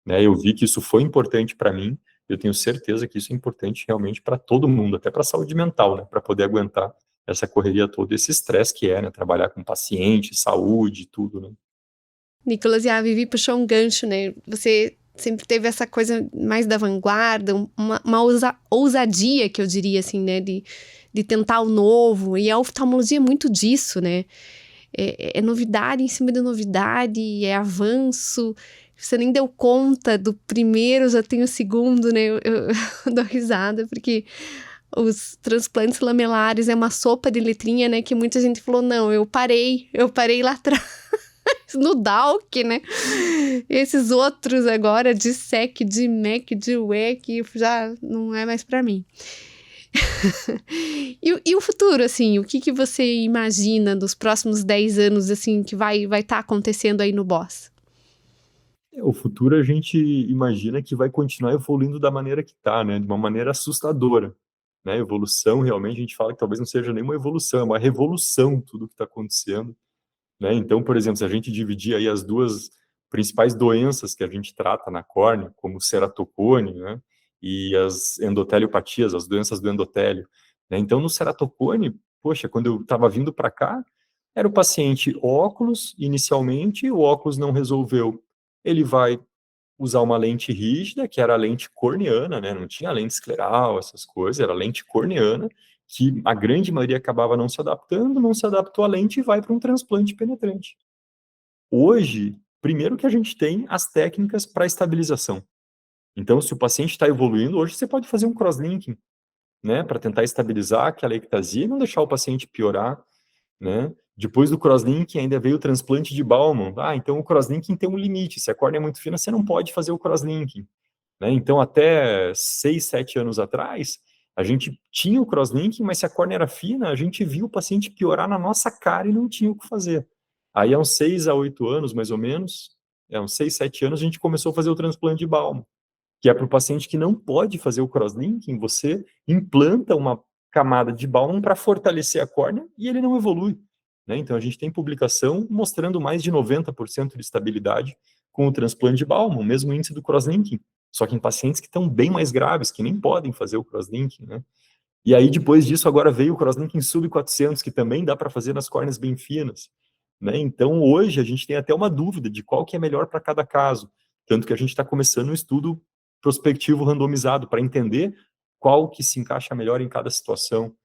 né? Eu vi que isso foi importante para mim, eu tenho certeza que isso é importante realmente para todo mundo, até para a saúde mental, né? Para poder aguentar essa correria toda, esse estresse que é, né? Trabalhar com paciente, saúde, tudo, né? Nicolas, e a Vivi puxou um gancho, né? Você sempre teve essa coisa mais da vanguarda, uma ousadia, que eu diria, assim, né? De tentar o novo. E a oftalmologia é muito disso, né? É novidade em cima de novidade, é avanço. Você nem deu conta do primeiro, já tem o segundo, né? Eu dou risada, porque os transplantes lamelares é uma sopa de letrinha, né? Que muita gente falou, não, eu parei lá atrás. No DALC, né? Esses outros agora, de SEC, de MEC, de WEC, já não é mais para mim. E o futuro, assim, o que você imagina dos próximos 10 anos, assim, que vai estar acontecendo aí no Boss? O futuro a gente imagina que vai continuar evoluindo da maneira que está, né? De uma maneira assustadora, né? Evolução, realmente, a gente fala que talvez não seja nem uma evolução, é uma revolução tudo que está acontecendo, né? Então, por exemplo, se a gente dividir aí as duas principais doenças que a gente trata na córnea, como o ceratocone, né, e as endoteliopatias, as doenças do endotélio, né? Então, no ceratocone, poxa, quando eu estava vindo para cá, era o paciente óculos, inicialmente, o óculos não resolveu. Ele vai usar uma lente rígida, que era a lente corneana, né? Não tinha lente escleral, essas coisas, era lente corneana, que a grande maioria acabava não se adaptando, não se adaptou à lente e vai para um transplante penetrante. Hoje, primeiro que a gente tem as técnicas para estabilização. Então, se o paciente está evoluindo, hoje você pode fazer um crosslinking, né, para tentar estabilizar aquela ectasia e não deixar o paciente piorar, né? Depois do crosslinking ainda veio o transplante de Baumann. Ah, então o crosslinking tem um limite. Se a córnea é muito fina, você não pode fazer o crosslinking, né? Então, até 6, 7 anos atrás, a gente tinha o crosslinking, mas se a córnea era fina, a gente via o paciente piorar na nossa cara e não tinha o que fazer. Aí, há uns 6 a 8 anos, mais ou menos, uns 6, 7 anos, a gente começou a fazer o transplante de Baumann, que é para o paciente que não pode fazer o crosslinking, você implanta uma camada de Baumann para fortalecer a córnea e ele não evolui, né? Então, a gente tem publicação mostrando mais de 90% de estabilidade com o transplante de Baumann, o mesmo índice do crosslinking, só que em pacientes que estão bem mais graves, que nem podem fazer o crosslinking, né? E aí, depois disso, agora veio o crosslinking sub-400, que também dá para fazer nas córneas bem finas, né? Então, hoje, a gente tem até uma dúvida de qual que é melhor para cada caso, tanto que a gente está começando um estudo prospectivo randomizado para entender qual que se encaixa melhor em cada situação.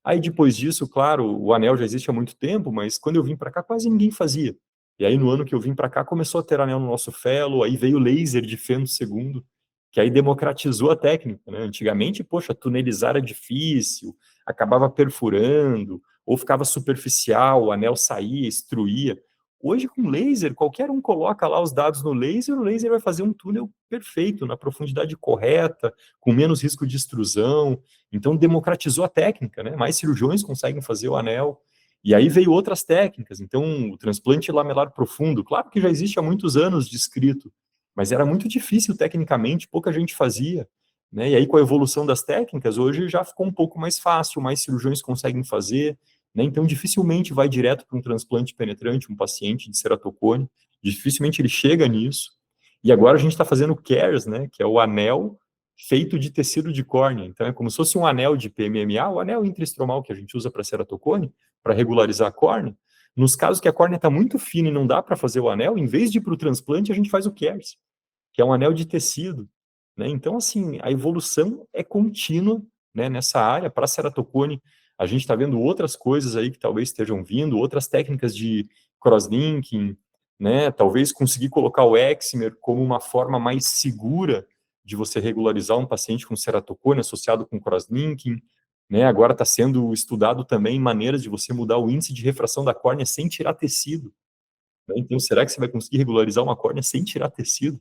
Aí, depois disso, claro, o anel já existe há muito tempo, mas quando eu vim para cá, quase ninguém fazia. E aí, no ano que eu vim para cá, começou a ter anel no nosso fellow, aí veio o laser de feno segundo, que aí democratizou a técnica, né? Antigamente, poxa, tunelizar era difícil, acabava perfurando, ou ficava superficial, o anel saía, extruía. Hoje, com laser, qualquer um coloca lá os dados no laser, o laser vai fazer um túnel perfeito, na profundidade correta, com menos risco de extrusão. Então, democratizou a técnica, né? Mais cirurgiões conseguem fazer o anel. E aí veio outras técnicas. Então, o transplante lamelar profundo, claro que já existe há muitos anos descrito, mas era muito difícil tecnicamente, pouca gente fazia, né? E aí, com a evolução das técnicas, hoje já ficou um pouco mais fácil, mais cirurgiões conseguem fazer, né? Então, dificilmente vai direto para um transplante penetrante, um paciente de ceratocone, dificilmente ele chega nisso. E agora a gente está fazendo o CARES, né? Que é o anel feito de tecido de córnea. Então, é como se fosse um anel de PMMA, o anel intraestromal que a gente usa para ceratocone, para regularizar a córnea. Nos casos que a córnea está muito fina e não dá para fazer o anel, em vez de ir para o transplante, a gente faz o CARES, que é um anel de tecido, né? Então, assim, a evolução é contínua, né, nessa área. Para ceratocone, a gente está vendo outras coisas aí que talvez estejam vindo, outras técnicas de crosslinking, né? Talvez conseguir colocar o excimer como uma forma mais segura de você regularizar um paciente com ceratocone associado com crosslinking, né? Agora está sendo estudado também maneiras de você mudar o índice de refração da córnea sem tirar tecido, né? Então, será que você vai conseguir regularizar uma córnea sem tirar tecido?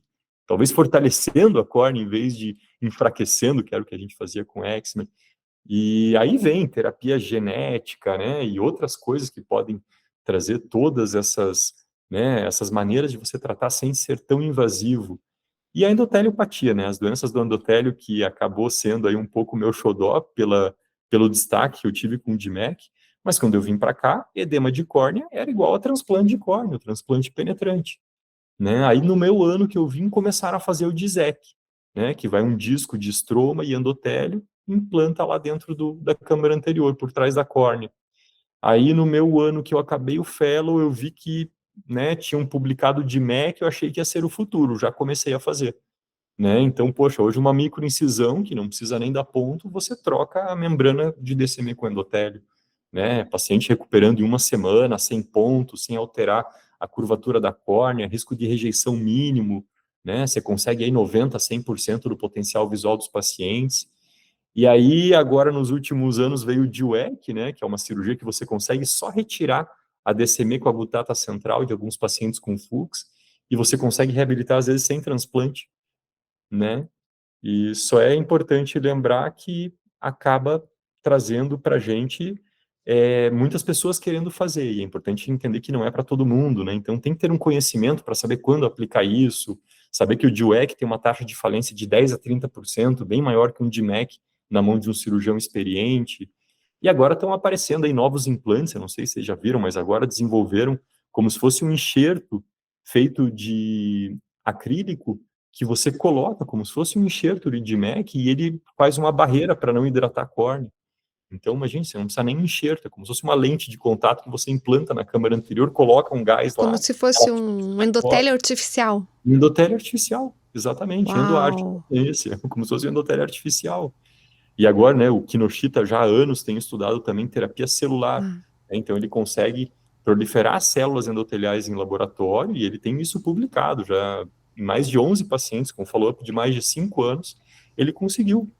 talvez fortalecendo a córnea em vez de enfraquecendo, que era o que a gente fazia com Exmer. E aí vem terapia genética, né, e outras coisas que podem trazer todas essas, né, essas maneiras de você tratar sem ser tão invasivo. E a endoteliopatia, né, as doenças do endotélio, que acabou sendo aí um pouco meu xodó pelo destaque que eu tive com o DMEC, mas quando eu vim para cá, edema de córnea era igual a transplante de córnea, transplante penetrante, né? Aí no meu ano que eu vim, começaram a fazer o DISEC, né, que vai um disco de estroma e endotélio, implanta lá dentro da câmara anterior, por trás da córnea. Aí no meu ano que eu acabei o fellow, eu vi que, né, tinham publicado o DMEC, eu achei que ia ser o futuro, já comecei a fazer, né? Então, poxa, hoje uma microincisão, que não precisa nem dar ponto, você troca a membrana de DCM com endotélio, né? Paciente recuperando em uma semana, sem ponto, sem alterar a curvatura da córnea, risco de rejeição mínimo, né? Você consegue aí 90% a 100% do potencial visual dos pacientes. E aí, agora, nos últimos anos, veio o DIUEC, né? Que é uma cirurgia que você consegue só retirar a DCM com a gutata central de alguns pacientes com FUX, e você consegue reabilitar, às vezes, sem transplante, né? E só é importante lembrar que acaba trazendo para a gente muitas pessoas querendo fazer, e é importante entender que não é para todo mundo, né? Então tem que ter um conhecimento para saber quando aplicar isso, saber que o DIUEC tem uma taxa de falência de 10% a 30%, bem maior que um DMEC na mão de um cirurgião experiente. E agora estão aparecendo aí novos implantes, eu não sei se vocês já viram, mas agora desenvolveram como se fosse um enxerto feito de acrílico, que você coloca como se fosse um enxerto de DMEC e ele faz uma barreira para não hidratar a córnea. Então, imagine, você não precisa nem enxerto, é como se fosse uma lente de contato que você implanta na câmara anterior, coloca um gás Como lá. se fosse um endotélio artificial. Endotélio artificial, exatamente, endoártico, Uau! esse, como se fosse um endotélio artificial. E agora, né, o Kinoshita já há anos tem estudado também terapia celular, né? Então ele consegue proliferar células endoteliais em laboratório, e ele tem isso publicado já em mais de 11 pacientes, com follow-up de mais de 5 anos, ele conseguiu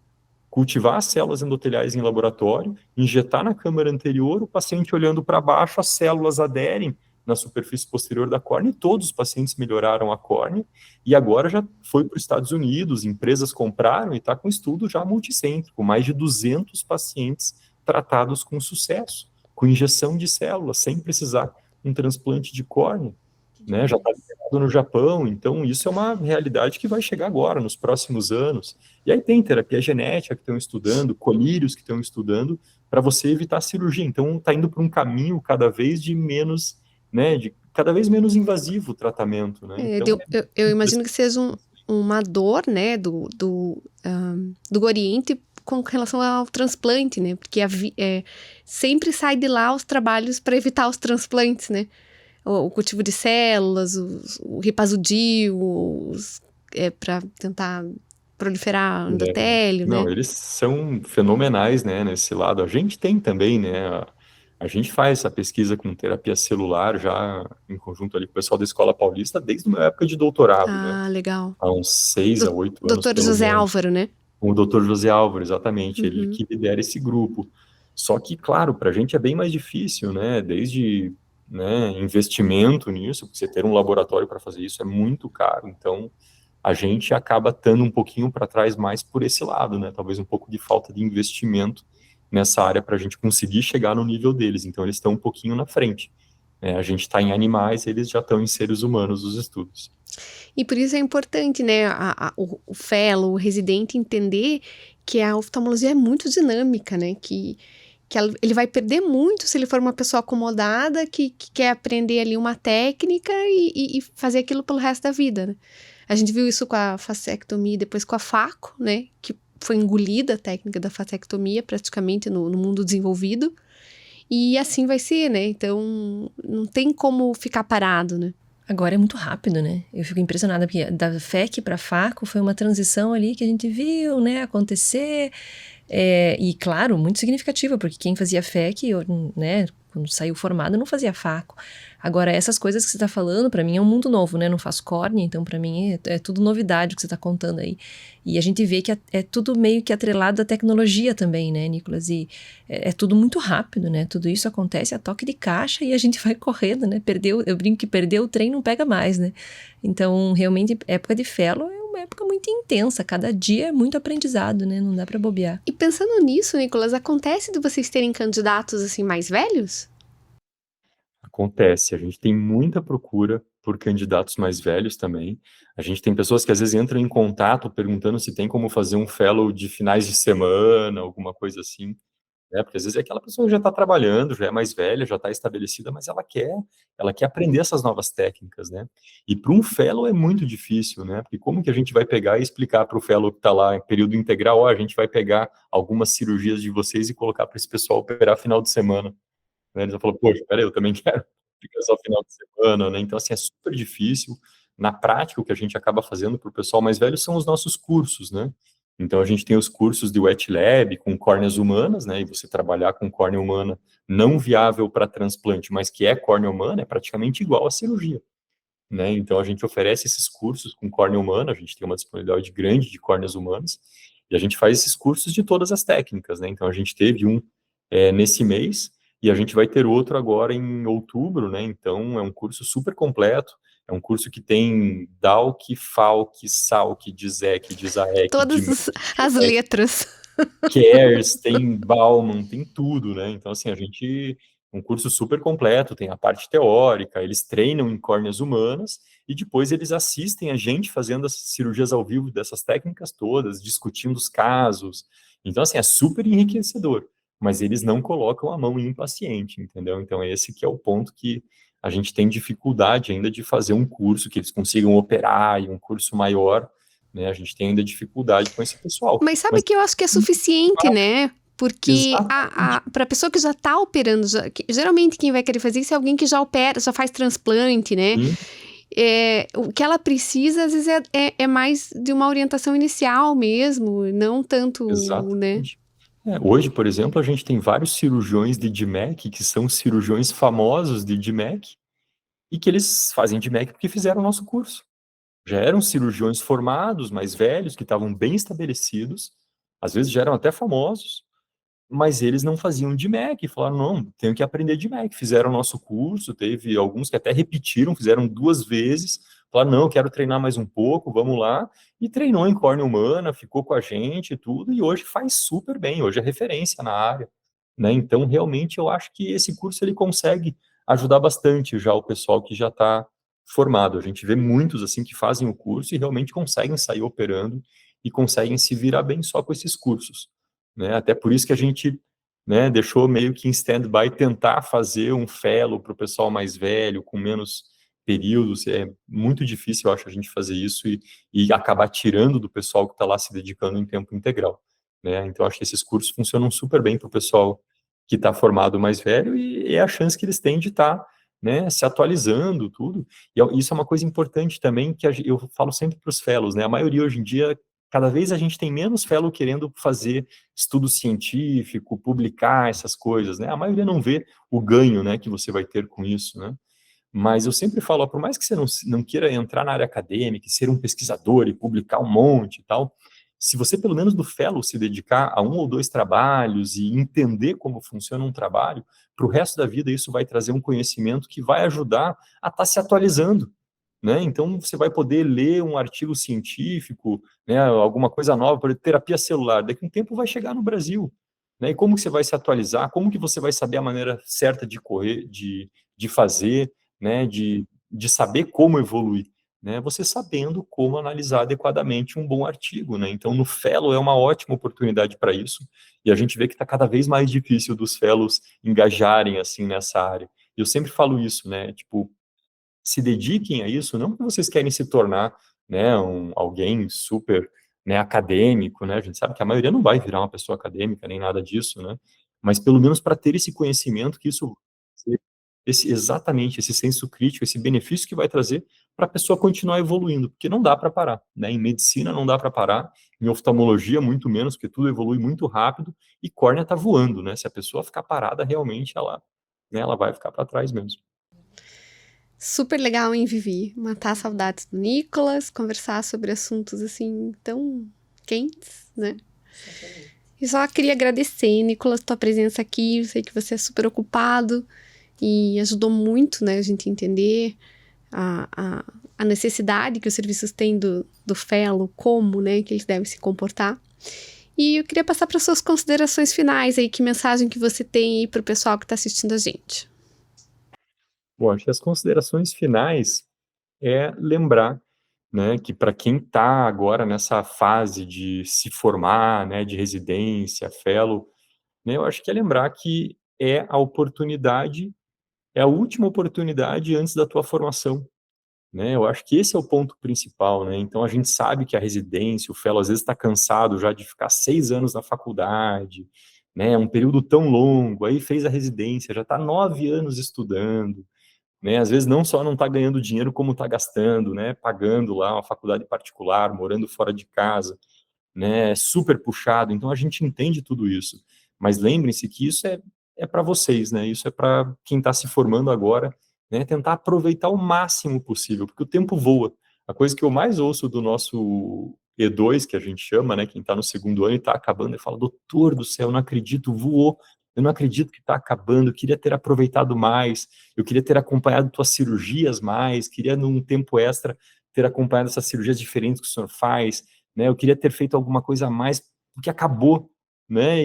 cultivar as células endoteliais em laboratório, injetar na câmara anterior, o paciente olhando para baixo, as células aderem na superfície posterior da córnea, e todos os pacientes melhoraram a córnea, e agora já foi para os Estados Unidos, empresas compraram e está com estudo já multicêntrico, com mais de 200 pacientes tratados com sucesso, com injeção de células, sem precisar um transplante de córnea, né? Já está liberado no Japão, então isso é uma realidade que vai chegar agora, nos próximos anos. E aí tem terapia genética que estão estudando, colírios que estão estudando, para você evitar a cirurgia. Então está indo para um caminho cada vez de menos, né, de cada vez menos invasivo o tratamento, né? Então, Eu imagino que seja uma dor, né, do Oriente com relação ao transplante, né? Porque sempre sai de lá os trabalhos para evitar os transplantes, né? O cultivo de células, o Ripazudil, para tentar proliferar endotélio, né? não, eles são fenomenais, né, nesse lado. A gente tem também, né, a gente faz essa pesquisa com terapia celular já em conjunto ali com o pessoal da Escola Paulista desde a minha época de doutorado, né? Legal. Há uns 6 a 8 anos. Doutor José Álvaro, né? Com o Dr. José Álvaro, exatamente, ele que lidera esse grupo. Só que, claro, para a gente é bem mais difícil, né? Desde, né, investimento nisso, porque você ter um laboratório para fazer isso é muito caro. Então, a gente acaba estando um pouquinho para trás mais por esse lado, né? Talvez um pouco de falta de investimento nessa área para a gente conseguir chegar no nível deles. Então, eles estão um pouquinho na frente. A gente está em animais, eles já estão em seres humanos, os estudos. E por isso é importante, né, o fellow, o residente, entender que a oftalmologia é muito dinâmica, né, que ele vai perder muito se ele for uma pessoa acomodada que quer aprender ali uma técnica e fazer aquilo pelo resto da vida, né. A gente viu isso com a facectomia e depois com a faco, né, que foi engolida a técnica da facectomia praticamente no mundo desenvolvido, e assim vai ser, né, então não tem como ficar parado, né. Agora é muito rápido, né? Eu fico impressionada, porque da FEC para FACO foi uma transição ali que a gente viu, né, acontecer. E, claro, muito significativa, porque quem fazia FEC, né, quando saiu formado, não fazia FACO. Agora, essas coisas que você está falando, para mim é um mundo novo, né? Não faço córnea, então para mim é tudo novidade o que você está contando aí. E a gente vê que é tudo meio que atrelado à tecnologia também, né, Nicolas? E é tudo muito rápido, né? Tudo isso acontece a toque de caixa e a gente vai correndo, né? Eu brinco que perdeu o trem não pega mais, né? Então, realmente, época de fellow é uma época muito intensa, cada dia é muito aprendizado, né? Não dá para bobear. E pensando nisso, Nicolas, acontece de vocês terem candidatos assim mais velhos? Acontece, a gente tem muita procura por candidatos mais velhos também. A gente tem pessoas que às vezes entram em contato perguntando se tem como fazer um fellow de finais de semana, alguma coisa assim, né? Porque às vezes é aquela pessoa que já está trabalhando, já é mais velha, já está estabelecida, mas ela quer aprender essas novas técnicas, né? E para um fellow é muito difícil, né? Porque como que a gente vai pegar e explicar para o fellow que está lá em período integral, ó, a gente vai pegar algumas cirurgias de vocês e colocar para esse pessoal operar final de semana, né? Eles vão falar, poxa, peraí, eu também quero ficar só final de semana, né? Então, assim, é super difícil. Na prática, o que a gente acaba fazendo para o pessoal mais velho são os nossos cursos, né? Então, a gente tem os cursos de wet lab com córneas humanas, né? E você trabalhar com córnea humana não viável para transplante, mas que é córnea humana, é praticamente igual à cirurgia, né? Então, a gente oferece esses cursos com córnea humana, a gente tem uma disponibilidade grande de córneas humanas, e a gente faz esses cursos de todas as técnicas, né? Então, a gente teve um nesse mês, e a gente vai ter outro agora em outubro, né? Então, é um curso super completo, é um curso que tem DALC, FALC, SALC, DISEC, DISAEC, Todas DIMEC, as letras. Cares, tem Bauman, tem tudo, né? Então, assim, um curso super completo, tem a parte teórica, eles treinam em córneas humanas e depois eles assistem a gente fazendo as cirurgias ao vivo dessas técnicas todas, discutindo os casos. Então, assim, é super enriquecedor, mas eles não colocam a mão em um paciente, entendeu? Então, esse que é o ponto que a gente tem dificuldade ainda de fazer um curso que eles consigam operar e um curso maior, né? A gente tem ainda dificuldade com esse pessoal. Mas sabe Mas que eu acho que é suficiente, né? Porque exatamente. para a pessoa que já está operando, geralmente quem vai querer fazer isso é alguém que já opera, já faz transplante, né? Sim, O que ela precisa, às vezes, é mais de uma orientação inicial mesmo, não tanto, né? exatamente. Hoje, por exemplo, a gente tem vários cirurgiões de DMEC, que são cirurgiões famosos de DMEC, e que eles fazem DMEC porque fizeram o nosso curso. Já eram cirurgiões formados, mais velhos, que estavam bem estabelecidos, às vezes já eram até famosos, mas eles não faziam DMEC, falaram, não, tenho que aprender DMEC. Fizeram o nosso curso, teve alguns que até repetiram, fizeram 2 vezes, falaram, não, eu quero treinar mais um pouco, vamos lá, e treinou em córnea humana, ficou com a gente e tudo, e hoje faz super bem, hoje é referência na área, né? Então, realmente, eu acho que esse curso, ele consegue ajudar bastante já o pessoal que já está formado. A gente vê muitos, assim, que fazem o curso e realmente conseguem sair operando e conseguem se virar bem só com esses cursos, né? Até por isso que a gente, né, deixou meio que em stand-by tentar fazer um fellow para o pessoal mais velho, com menos períodos. É muito difícil, eu acho, a gente fazer isso e acabar tirando do pessoal que está lá se dedicando em tempo integral, né? Então, acho que esses cursos funcionam super bem para o pessoal que está formado mais velho e é a chance que eles têm de estar, né, se atualizando, tudo. E isso é uma coisa importante também que eu falo sempre para os fellows, né? A maioria hoje em dia, cada vez a gente tem menos fellow querendo fazer estudo científico, publicar essas coisas, né? A maioria não vê o ganho, né, que você vai ter com isso, né? Mas eu sempre falo, ó, por mais que você não queira entrar na área acadêmica e ser um pesquisador e publicar um monte e tal, se você pelo menos do fellow se dedicar a 1 ou 2 trabalhos e entender como funciona um trabalho, para o resto da vida isso vai trazer um conhecimento que vai ajudar a estar se atualizando, né? Então, você vai poder ler um artigo científico, né, alguma coisa nova, por exemplo, terapia celular, daqui a um tempo vai chegar no Brasil, né? E como que você vai se atualizar? Como que você vai saber a maneira certa de correr, de fazer, né, de saber como evoluir, né? Você sabendo como analisar adequadamente um bom artigo, né? Então, no Fellow é uma ótima oportunidade para isso, e a gente vê que está cada vez mais difícil dos Fellows engajarem, assim, nessa área. E eu sempre falo isso, né? Tipo, se dediquem a isso, não porque vocês querem se tornar, né, alguém super, né, acadêmico, né, a gente sabe que a maioria não vai virar uma pessoa acadêmica, nem nada disso, né, mas pelo menos para ter esse conhecimento que isso, exatamente, esse senso crítico, esse benefício que vai trazer para a pessoa continuar evoluindo, porque não dá para parar, né, em medicina não dá para parar, em oftalmologia muito menos, porque tudo evolui muito rápido, e córnea está voando, né, se a pessoa ficar parada, realmente ela, né, ela vai ficar para trás mesmo. Super legal, hein, Vivi? Matar saudades do Nicolas, conversar sobre assuntos assim tão quentes, né? E só queria agradecer, Nicolas, tua presença aqui. Eu sei que você é super ocupado e ajudou muito, né, a gente entender a necessidade que os serviços têm do fellow, como, né, que eles devem se comportar. E eu queria passar para suas considerações finais aí, que mensagem que você tem aí para o pessoal que está assistindo a gente. Bom, acho que as considerações finais é lembrar, né, que para quem está agora nessa fase de se formar, né, de residência, fellow, né, eu acho que é lembrar que é a oportunidade, é a última oportunidade antes da tua formação, né? Eu acho que esse é o ponto principal, né? Então a gente sabe que a residência, o fellow às vezes está cansado já de ficar 6 anos na faculdade, né? Um período tão longo, aí fez a residência, já está 9 anos estudando, né? Às vezes não só não está ganhando dinheiro, como está gastando, né? Pagando lá uma faculdade particular, morando fora de casa, né? É super puxado. Então a gente entende tudo isso. Mas lembrem-se que isso é para vocês, né? Isso é para quem está se formando agora, né? Tentar aproveitar o máximo possível, porque o tempo voa. A coisa que eu mais ouço do nosso E2, que a gente chama, né? Quem está no segundo ano e está acabando, ele fala: doutor do céu, eu não acredito, voou. Eu não acredito que está acabando, eu queria ter aproveitado mais, eu queria ter acompanhado tuas cirurgias mais, queria num tempo extra ter acompanhado essas cirurgias diferentes que o senhor faz, né? Eu queria ter feito alguma coisa a mais, porque acabou, né?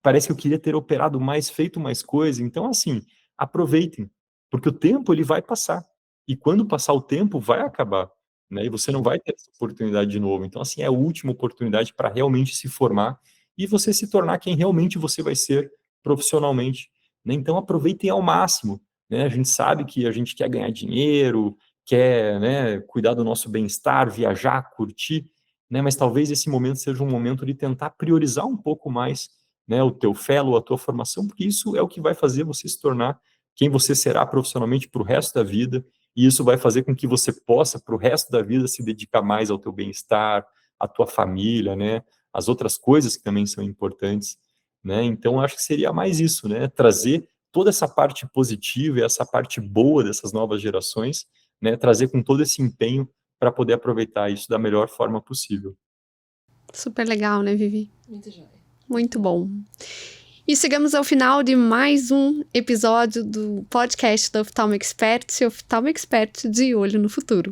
Parece que eu queria ter operado mais, feito mais coisa. Então, assim, aproveitem, porque o tempo ele vai passar. E quando passar o tempo, vai acabar, né? E você não vai ter essa oportunidade de novo. Então, assim, é a última oportunidade para realmente se formar e você se tornar quem realmente você vai ser profissionalmente, né? Então, aproveitem ao máximo, né? A gente sabe que a gente quer ganhar dinheiro, quer, né, cuidar do nosso bem-estar, viajar, curtir, né, mas talvez esse momento seja um momento de tentar priorizar um pouco mais, né, o teu fellow, a tua formação, porque isso é o que vai fazer você se tornar quem você será profissionalmente para o resto da vida, e isso vai fazer com que você possa, para o resto da vida, se dedicar mais ao teu bem-estar, à tua família, né, às outras coisas que também são importantes, né, então acho que seria mais isso, né, trazer toda essa parte positiva e essa parte boa dessas novas gerações, né, trazer com todo esse empenho para poder aproveitar isso da melhor forma possível. Super legal, né, Vivi? Muito joia. Muito bom. E chegamos ao final de mais um episódio do podcast da Oftalmo Expert, seu Oftalmo Expert de olho no futuro.